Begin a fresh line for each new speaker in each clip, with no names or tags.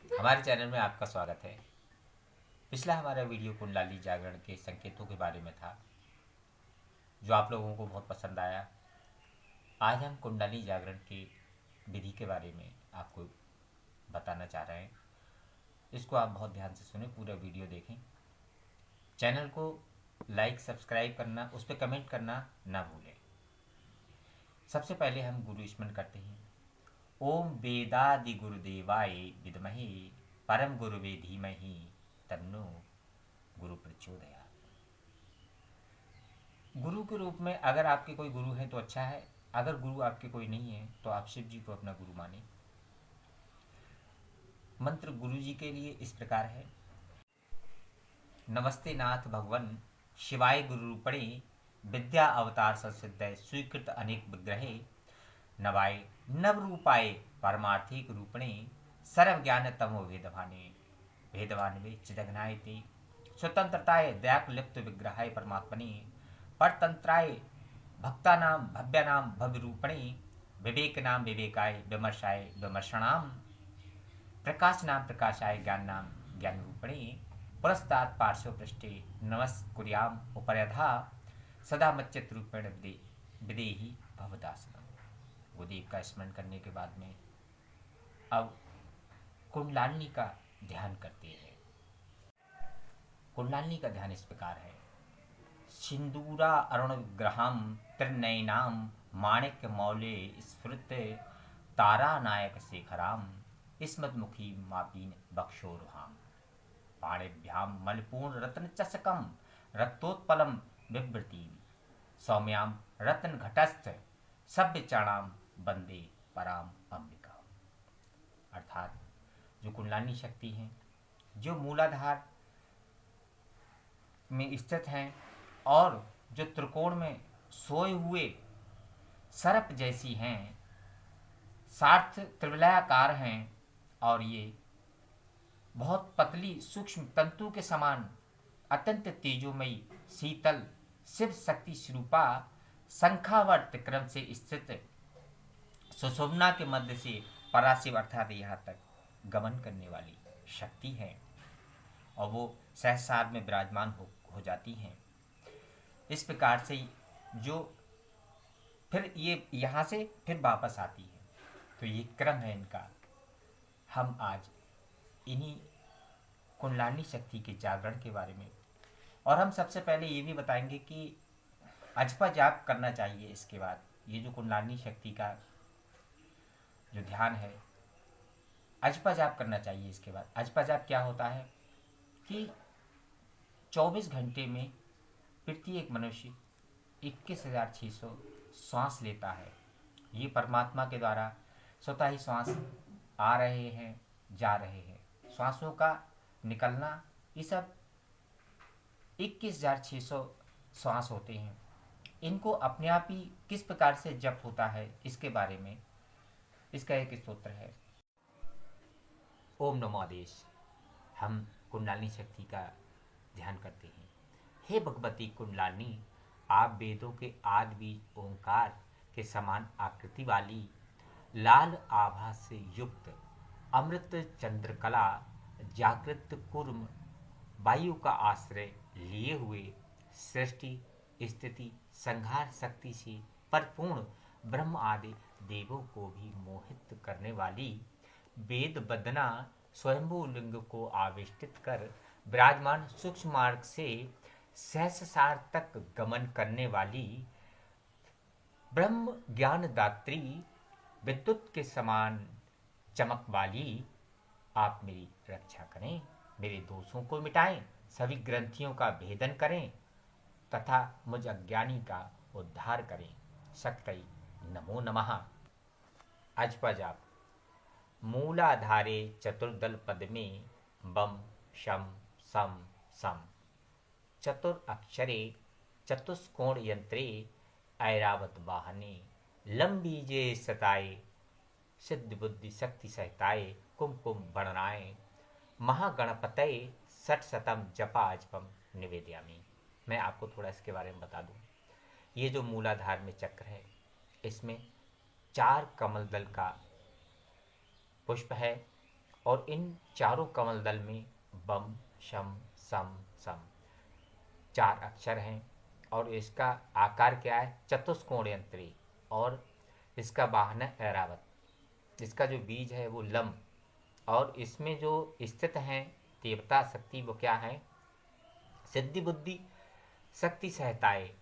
हमारे चैनल में आपका स्वागत है। पिछला हमारा वीडियो कुंडली जागरण के संकेतों के बारे में था, जो आप लोगों को बहुत पसंद आया। आज हम कुंडली जागरण की विधि के बारे में आपको बताना चाह रहे हैं। इसको आप बहुत ध्यान से सुने, पूरा वीडियो देखें। चैनल को लाइक सब्सक्राइब करना, उस पर कमेंट करना ना भूलें। सबसे पहले हम गुरु स्मरण करते हैं। ओम वेदादि गुरुदेवाय विद्महे परम गुरुवे धीमहि तन्नो गुरु प्रचोदयात्। गुरु के रूप में अगर आपके कोई गुरु है तो अच्छा है, अगर गुरु आपके कोई नहीं है तो आप शिव जी को अपना गुरु माने। मंत्र गुरु जी के लिए इस प्रकार है। नमस्ते नाथ भगवन शिवाय गुरु रूपणे विद्या अवतार संसिद्ध स्वीकृत अनेक विग्रहे नवाय नव रूपाय पारमार्थिक रूपणे सर्व ज्ञान तमो भेदभाने भेदवान्वे चिदघ्नाय ते स्वतंत्रताय दयाक्लिप्त विग्रहाय परमात्मने परतंत्राय भक्तानां भव्यानां भव्यरूपणे विवेकनां विवेकाय विमर्शाय विमर्षणाम प्रकाशनां प्रकाशाय ज्ञाननां ज्ञानरूपणे पुरस्तात् पार्श्वपृष्ठे नमस्कुर्याम उपर्यधा सदा मच्चित रूपेण विदेही भवदासनम। गुरुदेव का स्मरण करने के बाद में अब कुंडलानी का ध्यान करते हैं। कुंडलानी का ध्यान इस प्रकार है। सिंदूरा अरुण विग्रहम त्रिनयनाम माणिक्य मौले स्फुरत तारा नायक शेखराम स्मदमुखी मापीन बक्षोरुहाम पाणिभ्याम मलपूर्ण रत्न चषकम रक्तोत्पलम बिभ्रती सौम्याम रत्न घटस्थ सभ्य चरणाम बंदे पराम अंबिका। अर्थात जो कुंडलानी शक्ति हैं, जो मूलाधार में स्थित हैं और जो त्रिकोण में सोए हुए सर्प जैसी हैं, सार्थ त्रिवलयाकार हैं और ये बहुत पतली सूक्ष्म तंतु के समान अत्यंत तेजोमयी शीतल शिव शक्ति स्वरूपा संख्यावर्त क्रम से स्थित सुषुम्ना के मध्य से पराशिव अर्थात यहाँ तक गमन करने वाली शक्ति है और वो सहसार में विराजमान हो जाती हैं। इस प्रकार से जो फिर ये यहाँ से फिर वापस आती है, तो ये क्रम है इनका। हम आज इन्हीं कुंडलानी शक्ति के जागरण के बारे में, और हम सबसे पहले ये भी बताएंगे कि अजपा जाप करना चाहिए। इसके बाद ये जो कुंडलानी शक्ति का जो ध्यान है, अजपा जाप करना चाहिए। इसके बाद अजपा जाप क्या होता है कि 24 घंटे में प्रत्येक मनुष्य 21,600 श्वास लेता है। ये परमात्मा के द्वारा स्वतः ही श्वास आ रहे हैं, जा रहे हैं। श्वासों का निकलना, ये सब 21,600 श्वास होते हैं। इनको अपने आप ही किस प्रकार से जप होता है, इसके बारे में इसका एक स्तोत्र है। ओम नमो आदेश। हम कुंडलानी शक्ति का ध्यान करते हैं। हे भगवती कुंडलानी, आप वेदों के आदि बीज ओंकार के समान आकृति वाली लाल आभा से युक्त अमृत चंद्रकला जागृत कुर्म वायु का आश्रय लिए हुए सृष्टि स्थिति संहार शक्ति से परिपूर्ण ब्रह्म आदि देवों को भी मोहित करने वाली वेद बदना स्वयंभू लिंग को आविष्टित कर विराजमान सूक्ष्म मार्ग से सहस्रार तक गमन करने वाली ब्रह्म ज्ञान दात्री विद्युत के समान चमक वाली, आप मेरी रक्षा करें, मेरे दोषों को मिटाएं, सभी ग्रंथियों का भेदन करें तथा मुझ अज्ञानी का उद्धार करें। शक्ति नमो नमः। अजपा जाप। मूलाधारे चतुर्दल पद में बम शम सम सम चतुर अक्षरे चतुष्कोण यंत्रे ऐरावत वाहने लंबीजे सताए सिद्ध बुद्धि शक्ति सहताए कुमकुम वर्णाए महागणपतये सठ शतम जपाजपम निवेदयामी। मैं आपको थोड़ा इसके बारे में बता दूं। ये जो मूलाधार में चक्र है, इसमें 4 कमल दल का पुष्प है और इन चारों कमल दल में बम शम सम सम चार अक्षर हैं और इसका आकार क्या है, चतुष्कोण यंत्री, और इसका वाहन है ऐरावत। इसका जो बीज है वो लम, और इसमें जो स्थित हैं देवता शक्ति वो क्या है, सिद्धि बुद्धि शक्ति सहताए।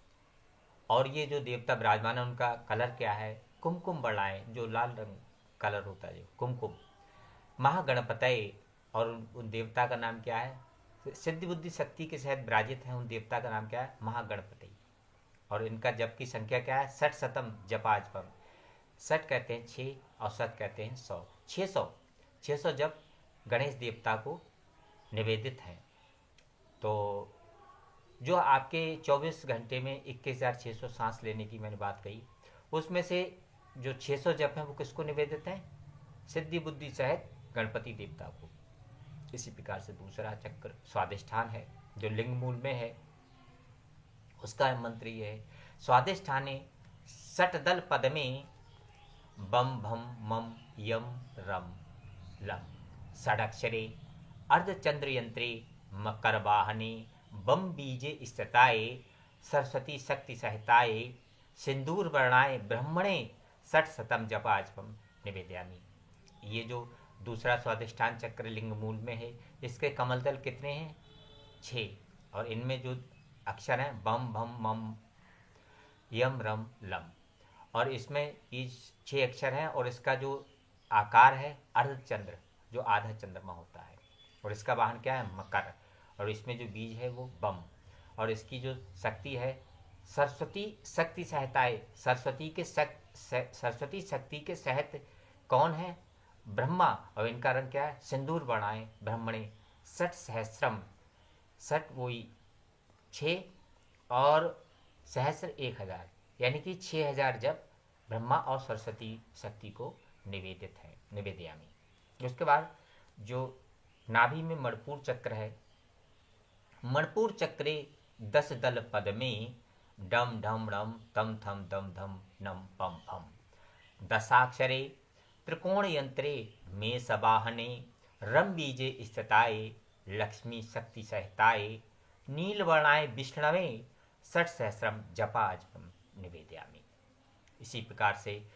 और ये जो देवता विराजमान है उनका कलर क्या है, कुमकुम बढ़ाए, जो लाल रंग कलर होता है, जो कुमकुम। महागणपतये, और उन देवता का नाम क्या है, सिद्धि बुद्धि शक्ति के सहित विराजित है, उन देवता का नाम क्या है, महागणपति। और इनका जप की संख्या क्या है, 60 जपाजपम। 60 कहते हैं 6 और 7 कहते हैं 100। 600 जप गणेश देवता को निवेदित हैं। तो जो आपके 24 घंटे में 21,600 सांस लेने की मैंने बात कही, उसमें से जो 600 जप हैं वो किसको निवेदित हैं, सिद्धि बुद्धि सहित गणपति देवता को। इसी प्रकार से दूसरा चक्र स्वादिष्ठान है जो लिंग मूल में है, उसका मंत्र ये है, स्वादिष्ठाने सटदल पद में बम भम मम यम रम लम षडक्षरे अर्धचंद्र यंत्रे मकर वाहने बम बीजे स्थिताये सरस्वती शक्ति सहिताये सिंदूर वर्णाए ब्रह्मणे 60 जपाजपम निवेदयामी। ये जो दूसरा स्वादिष्ठान चक्र लिंग मूल में है, इसके कमल दल कितने हैं, 6, और इनमें जो अक्षर हैं बम भम मम यम रम लम, और इसमें ये 6 अक्षर हैं, और इसका जो आकार है अर्धचंद्र, जो आधा चंद्रमा होता है, और इसका वाहन क्या है, मकर, और इसमें जो बीज है वो बम, और इसकी जो शक्ति है सरस्वती शक्ति सहताए, सरस्वती शक्ति के सहत कौन है, ब्रह्मा, और इनका रंग क्या है, सिंदूर बनाए ब्रह्मणे 60 सठ वही 6 और सहस्र 1000, यानी कि 6000 जब ब्रह्मा और सरस्वती शक्ति को निवेदित है, निवेदयामी। उसके बाद जो नाभि में मणिपुर चक्र है, मणिपुर चक्रे 10 दल पद में डम ढम डम तम थम दम धम नम पम फम दशाक्षरे त्रिकोण यंत्रे में सबाहने रम बीजे स्थिताये लक्ष्मी शक्ति सहिताये नीलवर्णाय विष्णवे 60 जपाजपम निवेदयामी। इसी प्रकार से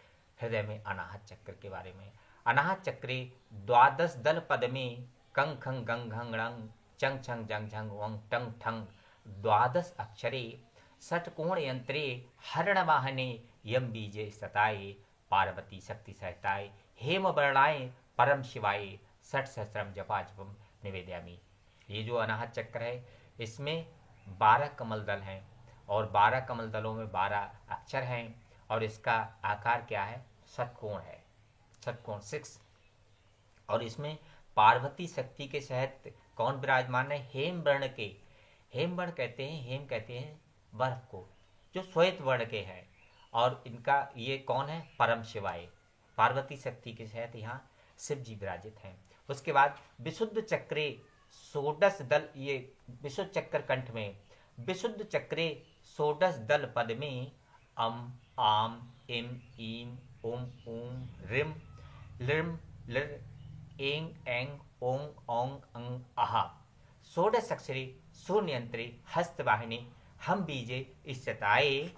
हृदय में अनाहत चक्र के बारे में, अनाहत चक्रे 12 दल पद में कंग खंग गंग घंग रंग चंग छंग जंग झंग वंग टंग ठंग 12 अक्षरे षटकोण यंत्रे हरण वाहने यम बीजे सताए पार्वती शक्ति सहताए हेम वर्णाए परम शिवाय 60 जपाजपम निवेदयामी। ये जो अनाहत चक्र है इसमें 12 कमल दल हैं, और 12 कमल दलों में 12 अक्षर हैं, और इसका आकार क्या है, षटकोण है, षटकोण 6, और इसमें पार्वती शक्ति के सहित कौन विराजमान है, हेम वर्ण के, हेम वर्ण कहते हैं, हेम कहते हैं बर्फ को, जो श्वेत वर्ण के हैं, और इनका ये कौन है, परम शिवाय, पार्वती शक्ति के सहित यहाँ शिव जी विराजित हैं। उसके बाद विशुद्ध चक्रे 16 दल, ये विशुद्ध चक्र कंठ में, विशुद्ध चक्रे 16 दल पद में अम आम इम ईम ओम ऊम रिम लिम लिर एंग एंग ओंग ओंग अंग आहा 16 अक्षरे सूर्ययंत्रे हस्तवाहिनी हम बीजे स्थिताये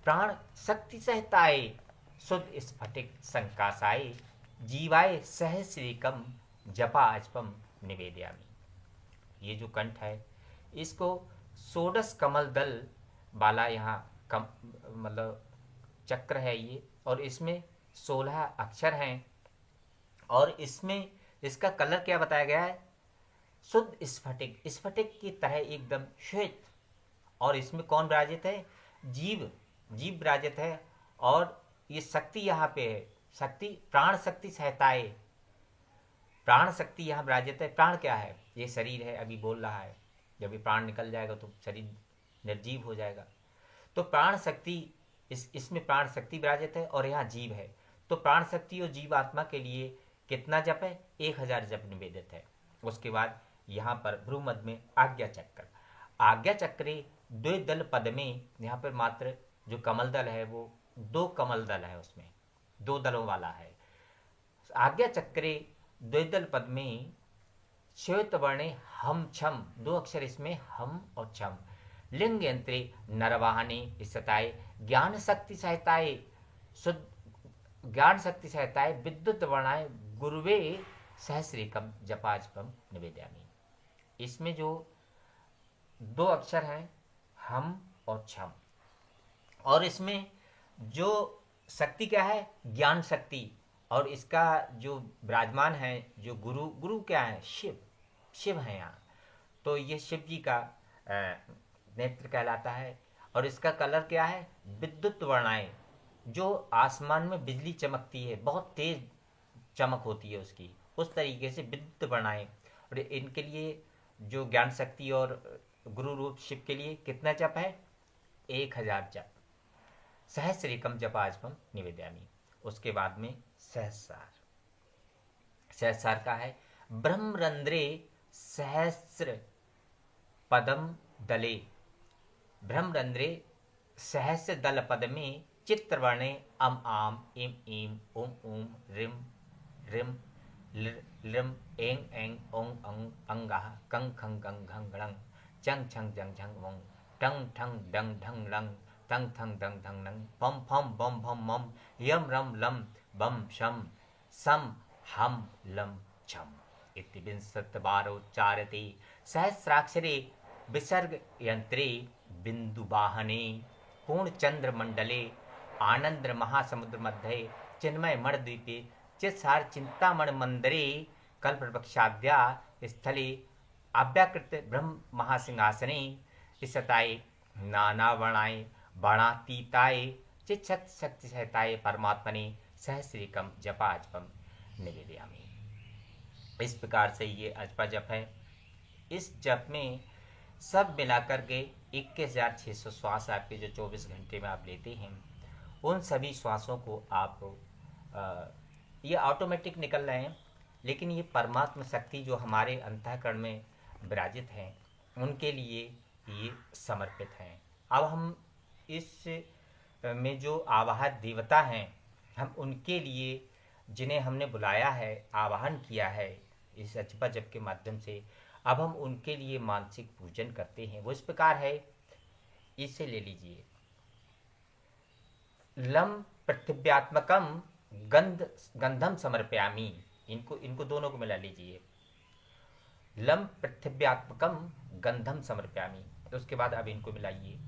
प्राण शक्ति सहताये शुद्ध स्फटिक संकासाये जीवाय सहस्रिकम जपाजपम निवेदयामी। ये जो कंठ है इसको 16 कमल दल वाला यहाँ कम मतलब चक्र है ये, और इसमें 16 अक्षर हैं, और इसमें इसका कलर क्या बताया गया है, शुद्ध स्फटिक, स्फटिक की तरह एकदम श्वेत, और इसमें कौन विराजित है, जीव, जीव विराजित है, और ये शक्ति यहाँ पे है, शक्ति प्राण शक्ति सहताए, प्राण शक्ति यहाँ विराजित है। प्राण क्या है, ये शरीर है, अभी बोल रहा है, जब ये प्राण निकल जाएगा तो शरीर निर्जीव हो जाएगा, तो प्राण शक्ति इसमें प्राण शक्ति विराजित है, और यहाँ जीव है, तो प्राण शक्ति और जीव आत्मा के लिए कितना जप है, 1000 जप निवेदित है। उसके बाद यहाँ पर भ्रूमध्य में आज्ञा चक्र, आज्ञा चक्रे 2 दल पद में, यहाँ पर मात्र जो कमल दल है वो 2 कमल दल है, उसमें 2 दलों वाला है। आज्ञा चक्रे द्विदल पद में श्वेत वर्णे हम छम, दो अक्षर इसमें हम और छम। लिंग यंत्रे नरवाहने स्थिताय ज्ञान शक्ति सहिताय शुद्ध ज्ञान शक्ति सहिताय विद्युत वर्णाय गुरुवे सहस्रिकम जपाजपम निवेदयामि। इसमें जो दो अक्षर हैं हम और छम, और इसमें जो शक्ति क्या है, ज्ञान शक्ति, और इसका जो विराजमान है जो गुरु, गुरु क्या है, शिव, शिव है यहाँ। तो ये शिव जी का नेत्र कहलाता है। और इसका कलर क्या है, विद्युत वर्णाएं, जो आसमान में बिजली चमकती है, बहुत तेज चमक होती है उसकी, उस तरीके से विद्युत वर्णाएं। और इनके लिए जो ज्ञान शक्ति और गुरु रूप शिव के लिए कितना जप है, 1000 जप। सहस्रिकम जपाजपम निवेदयामि। उसके बाद में सहस्रार, सहस्रार का है ब्रह्मरंध्रे सहस्र पदम दले। ब्रह्मरंध्रे सहस्र दल पद में चित्रवर्णे अम आम इम ईम ओम ओम रिम रिम लिम एंग एंग ओंग अंग अंगाह कंग खंग गंग घंग गंग चंग छंग जंग झंग वंग टंग ठंग डंग ढंग लंग तंग थंग दंग धंग नंग पम फम बम भम मम यम रम लम बम शम सम हम लम छम इति विंशतिवारोच्चार्यते। सहस्राक्षरे विसर्ग यंत्रे बिंदुवाहने पूर्णचंद्र मंडले आनंद महासमुद्र मध्य चिन्मय मणद्वीपे चित्सार चिंतामण मंदिरे कल्पवृक्षाद्या स्थले आव्याकृत ब्रह्म महासिंहासने स्थिताय नानावर्णाय वर्णातीताय चिच्छत शक्ति सहिताय परमात्मने सहस्रिकम जपाजपम निवेदयामि। इस प्रकार से ये अजपा जप है। इस जप में सब मिलाकर के 21,600 श्वास आपके जो 24 घंटे में आप लेते हैं, उन सभी श्वासों को आप ये ऑटोमेटिक निकल रहे हैं, लेकिन ये परमात्मा शक्ति जो हमारे अंतःकरण में विराजित हैं उनके लिए ये समर्पित हैं। अब हम इस में जो आवाहक देवता हैं, हम उनके लिए जिन्हें हमने बुलाया है, आवाहन किया है इस अजपा जप के माध्यम से, अब हम उनके लिए मानसिक पूजन करते हैं। वो इस प्रकार है, इसे ले लीजिए। लम पृथिव्यात्मकम गंधम समर्पयामि। इनको दोनों को मिला लीजिए। लम पृथिव्यात्मकम गंधम समर्पयामि। तो उसके बाद अब इनको मिलाइए।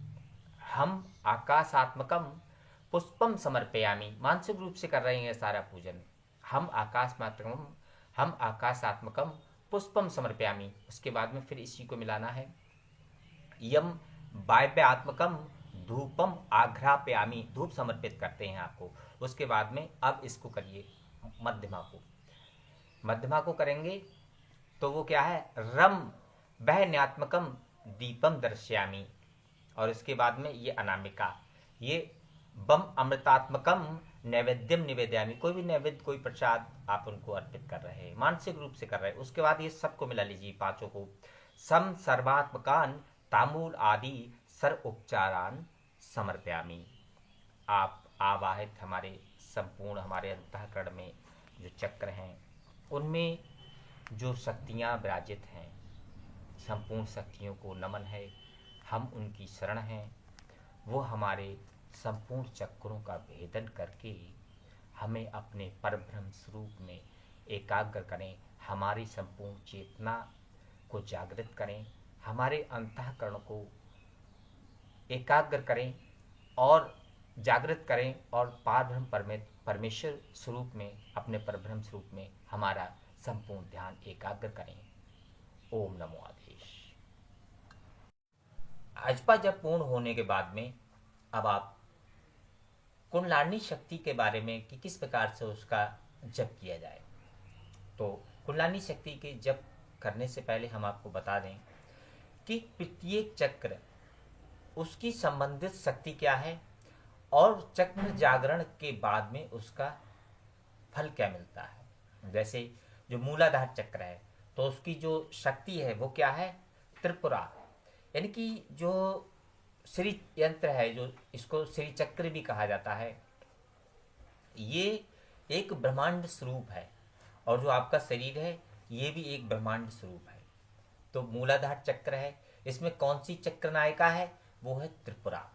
हम आकाशात्मकम पुष्पम समर्पयामि। मानसिक रूप से कर रहे हैं सारा पूजन। हम आकाशात्मकम पुष्पम समर्पयामि। उसके बाद में फिर इसी को मिलाना है। यम वायव्यात्मकम धूपम आघ्रापयामि। धूप समर्पित करते हैं आपको। उसके बाद में अब इसको करिए मध्यमा को करेंगे तो वो क्या है, रम बहन्यात्मकम दीपम दर्शयामि। और इसके बाद में ये अनामिका, ये बम अमृतात्मकम नैवेद्यम निवेदयामि। कोई भी नैवेद्य, कोई प्रसाद आप उनको अर्पित कर रहे हैं, मानसिक रूप से कर रहे हैं। उसके बाद ये सबको मिला लीजिए, पांचों को। सम सर्वात्मकान तामूल आदि सर्व उपचारान समर्पयामि। आप आवाहित हमारे संपूर्ण हमारे अंतःकरण में जो चक्र हैं, उनमें जो शक्तियाँ विराजित हैं, संपूर्ण शक्तियों को नमन है। हम उनकी शरण हैं। वो हमारे संपूर्ण चक्रों का भेदन करके हमें अपने परब्रह्म स्वरूप में एकाग्र करें। हमारी संपूर्ण चेतना को जागृत करें, हमारे अंतःकरण को एकाग्र करें और जागृत करें, और पारब्रह्म परमेश्वर स्वरूप में, अपने परब्रह्म स्वरूप में हमारा संपूर्ण ध्यान एकाग्र करें। ओम नमो आदेश। अजपा जप पूर्ण होने के बाद में अब आप कुंडलानी शक्ति के बारे में कि किस प्रकार से उसका जप किया जाए। तो कुंडलानी शक्ति के जप करने से पहले हम आपको बता दें कि प्रत्येक चक्र उसकी संबंधित शक्ति क्या है, और चक्र जागरण के बाद में उसका फल क्या मिलता है। जैसे जो मूलाधार चक्र है, तो उसकी जो शक्ति है वो क्या है, त्रिपुरा, यानी कि जो श्री यंत्र है, जो इसको श्री चक्र भी कहा जाता है, ये एक ब्रह्मांड स्वरूप है। और जो आपका शरीर है ये भी एक ब्रह्मांड स्वरूप है। तो मूलाधार चक्र है, इसमें कौन सी चक्र नायिका है? वो है त्रिपुरा।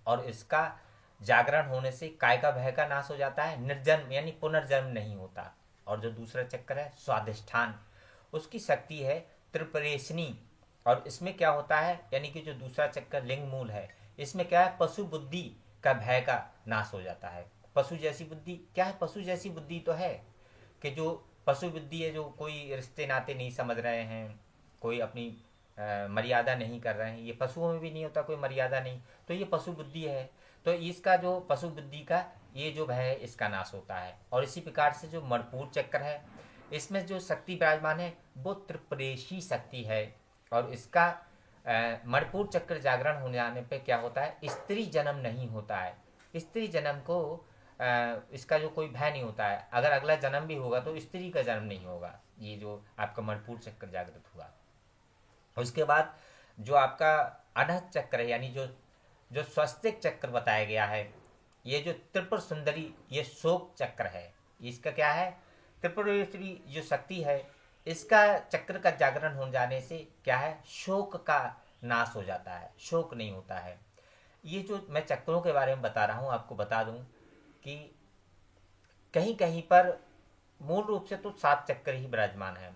और इसका जागरण होने से काय का भय का नाश हो जाता है, निर्जन्म यानी पुनर्जन्म नहीं होता। और जो दूसरा चक्र है स्वाधिष्ठान, उसकी शक्ति है त्रिपुरेशनी। और इसमें क्या होता है, यानी कि जो दूसरा चक्र लिंग मूल है, इसमें क्या है, पशु बुद्धि का भय का नाश हो जाता है। पशु जैसी बुद्धि क्या है? पशु जैसी बुद्धि तो है कि जो पशु बुद्धि है, जो कोई रिश्ते नाते नहीं समझ रहे हैं, कोई अपनी मर्यादा नहीं कर रहे हैं, ये पशुओं में भी नहीं होता, कोई मर्यादा नहीं, तो ये पशु बुद्धि है। तो इसका जो पशु बुद्धि का ये जो भय है इसका नाश होता है। और इसी प्रकार से जो मणिपुर चक्र है, इसमें जो शक्ति विराजमान है वो त्रिपुरेशी शक्ति है। और इसका मणिपुर चक्र जागरण होने जाने पे क्या होता है, स्त्री जन्म नहीं होता है। स्त्री जन्म को इसका जो कोई भय नहीं होता है। अगर अगला जन्म भी होगा तो स्त्री का जन्म नहीं होगा, ये जो आपका मणिपुर चक्र जागृत हुआ। उसके बाद जो आपका अनहत चक्र है, यानी जो जो स्वस्तिक चक्र बताया गया है, ये जो त्रिपुर सुंदरी, ये शोक चक्र है। इसका क्या है, त्रिपुरेश्वरी जो शक्ति है, इसका चक्र का जागरण हो जाने से क्या है, शोक का नाश हो जाता है, शोक नहीं होता है। ये जो मैं चक्रों के बारे में बता रहा हूँ, आपको बता दूं कि कहीं कहीं पर मूल रूप से तो 7 चक्र ही विराजमान है,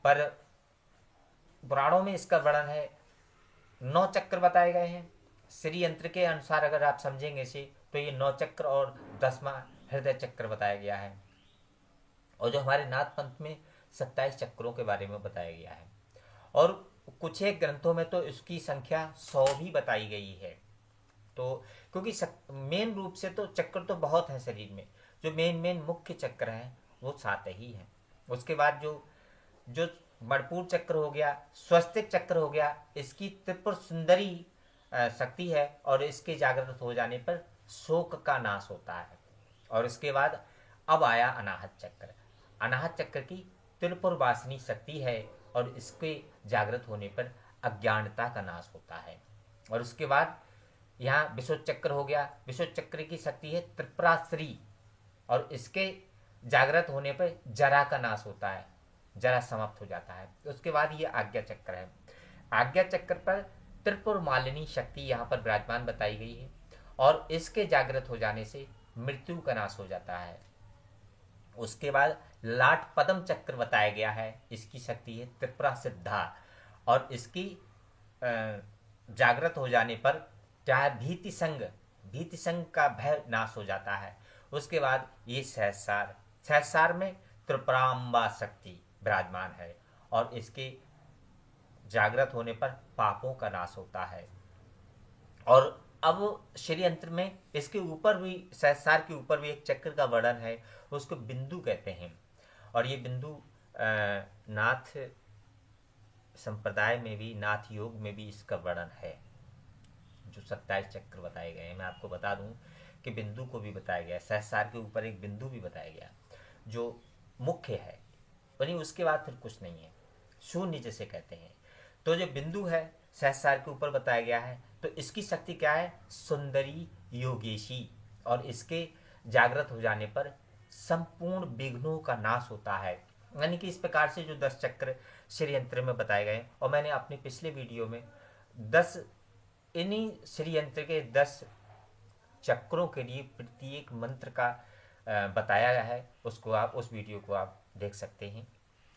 पर पुराणों में इसका वर्णन है 9 चक्र बताए गए हैं। श्री यंत्र के अनुसार अगर आप समझेंगे इसे तो ये 9 चक्र और 10वां हृदय चक्र बताया गया है। और जो हमारे नाथ पंथ में 27 चक्रों के बारे में बताया गया है। और कुछ एक ग्रंथों में तो इसकी संख्या 100 भी बताई गई है। तो क्योंकि मेन रूप से तो चक्र तो बहुत है शरीर में, जो मेन मुख्य चक्र है वो 7 ही हैं। उसके बाद जो जो मणिपुर चक्र हो गया, स्वस्तिक चक्र हो गया, इसकी त्रिपुर सुंदरी शक्ति है और इसके जागृत हो जाने पर शोक का नाश होता है। और इसके बाद अब आया अनाहत चक्र। अनाहत चक्र की त्रिपुर वासनी शक्ति है और इसके जागृत होने पर अज्ञानता का नाश होता है। और उसके बाद यहाँ विशुद्ध चक्र हो गया। विशुद्ध चक्र की शक्ति है त्रिपुराश्री और इसके जागृत होने पर जरा का नाश होता है, जरा समाप्त हो जाता है। उसके बाद ये आज्ञा चक्र है। आज्ञा चक्र पर त्रिपुर मालिनी शक्ति यहाँ पर विराजमान बताई गई है और इसके जागृत हो जाने से मृत्यु का नाश हो जाता है। उसके बाद लाट पदम चक्र बताया गया है, इसकी शक्ति है त्रिपुरा सिद्धा और इसकी जागृत हो जाने पर क्या है, भीति संग का भय नाश हो जाता है। उसके बाद ये सहसार में त्रिपुराम्बा शक्ति विराजमान है और इसके जागृत होने पर पापों का नाश होता है। और अब श्री यंत्र में इसके ऊपर भी, सहस्रार के ऊपर भी एक चक्र का वर्णन है, उसको बिंदु कहते हैं। और ये बिंदु नाथ संप्रदाय में भी, नाथ योग में भी इसका वर्णन है। जो 27 चक्र बताए गए हैं, मैं आपको बता दूं कि बिंदु को भी बताया गया, सहस्रार के ऊपर एक बिंदु भी बताया गया जो मुख्य है, यानी उसके बाद फिर कुछ नहीं है, शून्य जैसे कहते हैं। तो जो बिंदु है सहस्रार के ऊपर बताया गया है, तो इसकी शक्ति क्या है, सुंदरी योगेशी। और इसके जागृत हो जाने पर संपूर्ण विघ्नों का नाश होता है। यानी कि इस प्रकार से जो 10 चक्र श्री यंत्र में बताए गए, और मैंने अपने पिछले वीडियो में 10 इन्हीं श्री यंत्र के 10 चक्रों के लिए प्रत्येक मंत्र का बताया गया है, उसको आप, उस वीडियो को आप देख सकते हैं।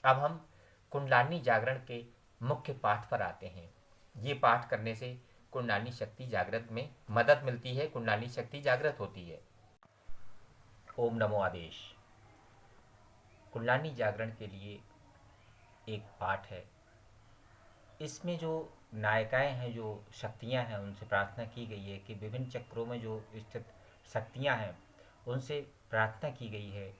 अब हम कुंडलानी जागरण के मुख्य पाठ पर आते हैं। ये पाठ करने से कुंडलानी शक्ति जागृत में मदद मिलती है, कुंडलानी शक्ति जागृत होती है। ओम नमो आदेश। कुंडलानी जागरण के लिए एक पाठ है। इसमें जो नायिकाएं हैं, जो शक्तियां हैं, उनसे प्रार्थना की गई है कि विभिन्न चक्रों में जो स्थित शक्तियां हैं उनसे प्रार्थना की गई है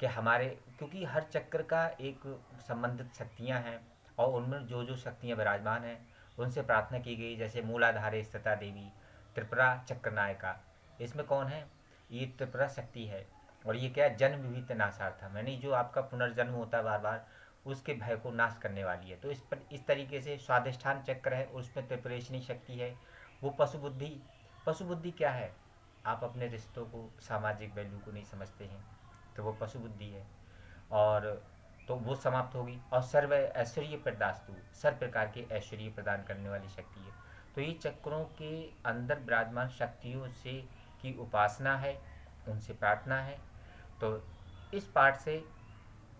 कि हमारे, क्योंकि हर चक्र का एक संबंधित शक्तियां हैं और उनमें जो जो शक्तियां विराजमान हैं उनसे प्रार्थना की गई। जैसे मूलाधारे स्थिता देवी, त्रिपुरा चक्र नायिका, इसमें कौन है, ये त्रिपुरा शक्ति है। और ये क्या, जन्म विहित नाशार्थम, यानी जो आपका पुनर्जन्म होता है बार बार, उसके भय को नाश करने वाली है। तो इस तरीके से स्वाधिष्ठान चक्र है, उसमें त्रिपुरेशनी शक्ति है। वो पशु बुद्धि क्या है, आप अपने रिश्तों को, सामाजिक वैल्यू को नहीं समझते हैं, तो वो पशु बुद्धि है, और तो वो समाप्त होगी। और सर्व ऐश्वर्य प्रदास्तु, सर्व प्रकार के ऐश्वर्य प्रदान करने वाली शक्ति है। तो ये चक्रों के अंदर विराजमान शक्तियों से की उपासना है, उनसे प्रार्थना है। तो इस पाठ से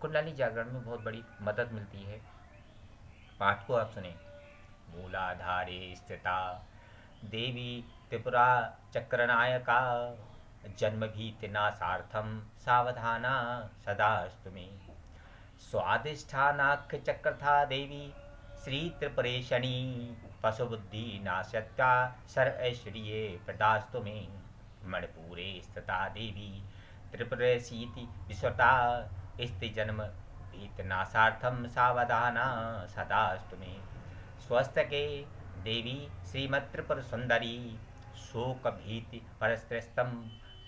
कुंडली जागरण में बहुत बड़ी मदद मिलती है। पाठ को आप सुने। मूलाधारे स्थिता देवी त्रिपुरा चक्रनायका, जन्म भीति नाशार्थम सावधाना सदास्तु मे। स्वादिष्ठानाख्य चक्रथा देवी श्री त्रिपुरेशनी, पशुबुद्धि नाशत्या सर ऐश्वर्ये प्रदास्तु मे। मणिपुरे स्थिता देवी त्रिपुरेशीति विश्वता, स्त्री जन्म भीतनाशार्थम सावधाना सदास्तु मे। स्वस्तके देवी श्रीमत्त्रिपुर सुंदरी, शोक भीति परस्त्रस्तम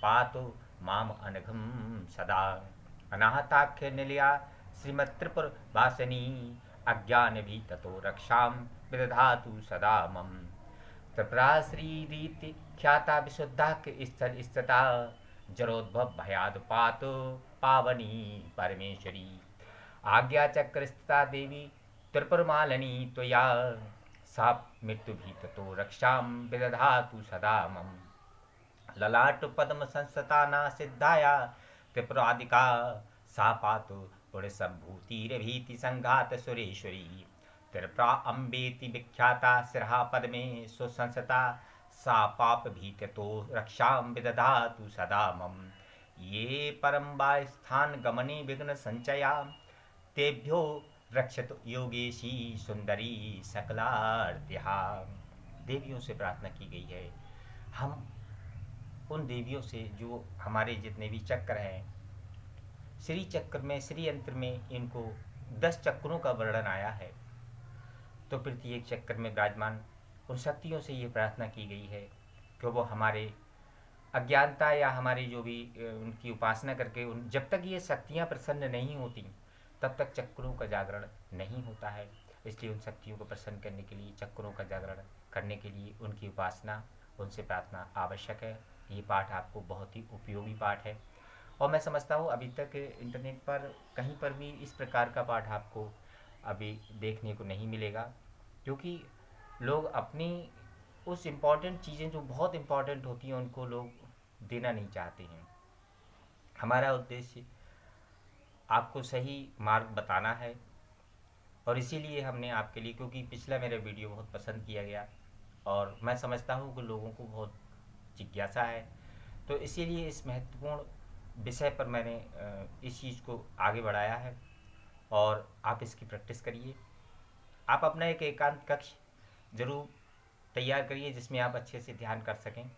पातु माम अनघम सदा। अनाहताख्य निलया श्रीमत्त्रिपुर वासिनी, अज्ञान भी ततो रक्षाम विदधातु सदा मम। त्रिपुरा श्रीरीति ख्याता विशुद्धा स्थल स्थिता, जरोद्भव भयाद पातु पावनी परमेश्वरी। आज्ञा चक्र स्थिता देवी त्रिपुरमालिनी त्वया, सा मृत्यु भी ततो रक्षाम विदधातु सदा मम। ललाट पद्म संस्था ना सिद्धाया त्रिपुरादिका, सा पातु पुण्यसंभूतिरभीति संघात सुरेश्वरी। त्रिपुरा अम्बेति विख्याता सिरहा पद्मे सुसंसता, सा पाप भीतो रक्षाम विदधातु सदा मम। ये परम्बा स्थान गमने विघ्न संचया, तेभ्यो रक्षत योगेशी सुंदरी सकलार्तिहा। देवियों से प्रार्थना की गई है। हम उन देवियों से जो हमारे जितने भी चक्र हैं, श्री चक्र में, श्री यंत्र में इनको 10 चक्रों का वर्णन आया है। तो प्रत्येक चक्र में विराजमान उन शक्तियों से ये प्रार्थना की गई है कि वो हमारे अज्ञानता या हमारी जो भी उनकी उपासना करके जब तक ये शक्तियाँ प्रसन्न नहीं होती तब तक चक्रों का जागरण नहीं होता है। इसलिए उन शक्तियों को प्रसन्न करने के लिए, चक्रों का जागरण करने के लिए उनकी उपासना, उनसे प्रार्थना आवश्यक है। ये पाठ आपको बहुत ही उपयोगी पाठ है, और मैं समझता हूँ अभी तक इंटरनेट पर कहीं पर भी इस प्रकार का पाठ आपको अभी देखने को नहीं मिलेगा, क्योंकि लोग अपनी उस इम्पॉर्टेंट चीज़ें जो बहुत इम्पॉर्टेंट होती हैं उनको लोग देना नहीं चाहते हैं। हमारा उद्देश्य आपको सही मार्ग बताना है, और इसीलिए हमने आपके लिए, क्योंकि पिछला मेरा वीडियो बहुत पसंद किया गया और मैं समझता हूँ कि लोगों को बहुत जिज्ञासा है, तो इसीलिए इस महत्वपूर्ण विषय पर मैंने इस चीज़ को आगे बढ़ाया है। और आप इसकी प्रैक्टिस करिए। आप अपना एक एकांत कक्ष ज़रूर तैयार करिए जिसमें आप अच्छे से ध्यान कर सकें।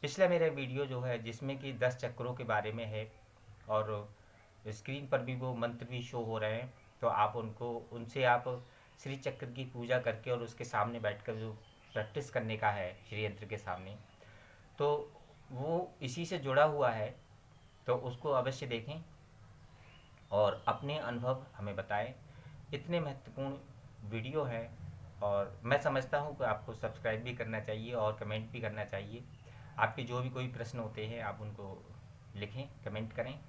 पिछला मेरा वीडियो जो है जिसमें कि 10 चक्रों के बारे में है, और स्क्रीन पर भी वो मंत्र भी शो हो रहे हैं, तो आप उनसे आप श्री चक्र की पूजा करके और उसके सामने बैठकर जो प्रैक्टिस करने का है श्री यंत्र के सामने, तो वो इसी से जुड़ा हुआ है। तो उसको अवश्य देखें और अपने अनुभव हमें बताएं। इतने महत्वपूर्ण वीडियो है, और मैं समझता हूँ कि आपको सब्सक्राइब भी करना चाहिए और कमेंट भी करना चाहिए। आपके जो भी कोई प्रश्न होते हैं आप उनको लिखें, कमेंट करें,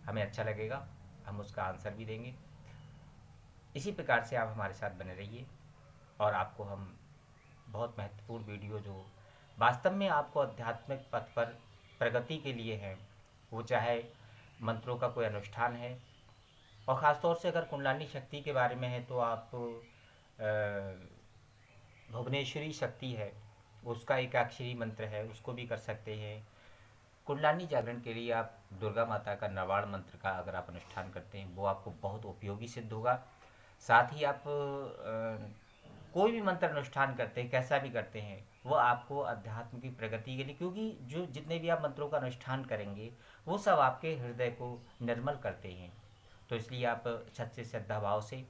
हमें अच्छा लगेगा, हम उसका आंसर भी देंगे। इसी प्रकार से आप हमारे साथ बने रहिए, और आपको हम बहुत महत्वपूर्ण वीडियो जो वास्तव में आपको आध्यात्मिक पथ पर प्रगति के लिए है, वो चाहे मंत्रों का कोई अनुष्ठान है, और ख़ासतौर से अगर कुंडलिनी शक्ति के बारे में है तो आप भुवनेश्वरी शक्ति है उसका एकाक्षरी मंत्र है, उसको भी कर सकते हैं। कुंडलिनी जागरण के लिए आप दुर्गा माता का नवाड़ मंत्र का अगर आप अनुष्ठान करते हैं वो आपको बहुत उपयोगी सिद्ध होगा। साथ ही आप कोई भी मंत्र अनुष्ठान करते हैं, कैसा भी करते हैं, वो आपको अध्यात्म की प्रगति के लिए, क्योंकि जो जितने भी आप मंत्रों का अनुष्ठान करेंगे वो सब आपके हृदय को निर्मल करते हैं। तो इसलिए आप सच्चे श्रद्धा भाव से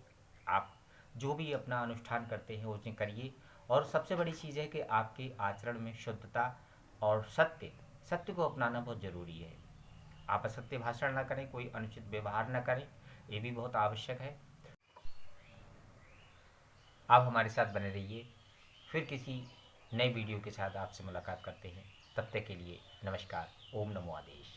आप जो भी अपना अनुष्ठान करते हैं उसे करिए। और सबसे बड़ी चीज़ है कि आपके आचरण में शुद्धता और सत्य को अपनाना बहुत ज़रूरी है। आप असत्य भाषण न करें, कोई अनुचित व्यवहार न करें, ये भी बहुत आवश्यक है। आप हमारे साथ बने रहिए। फिर किसी नए वीडियो के साथ आपसे मुलाकात करते हैं। तब तक के लिए नमस्कार। ओम नमो आदेश।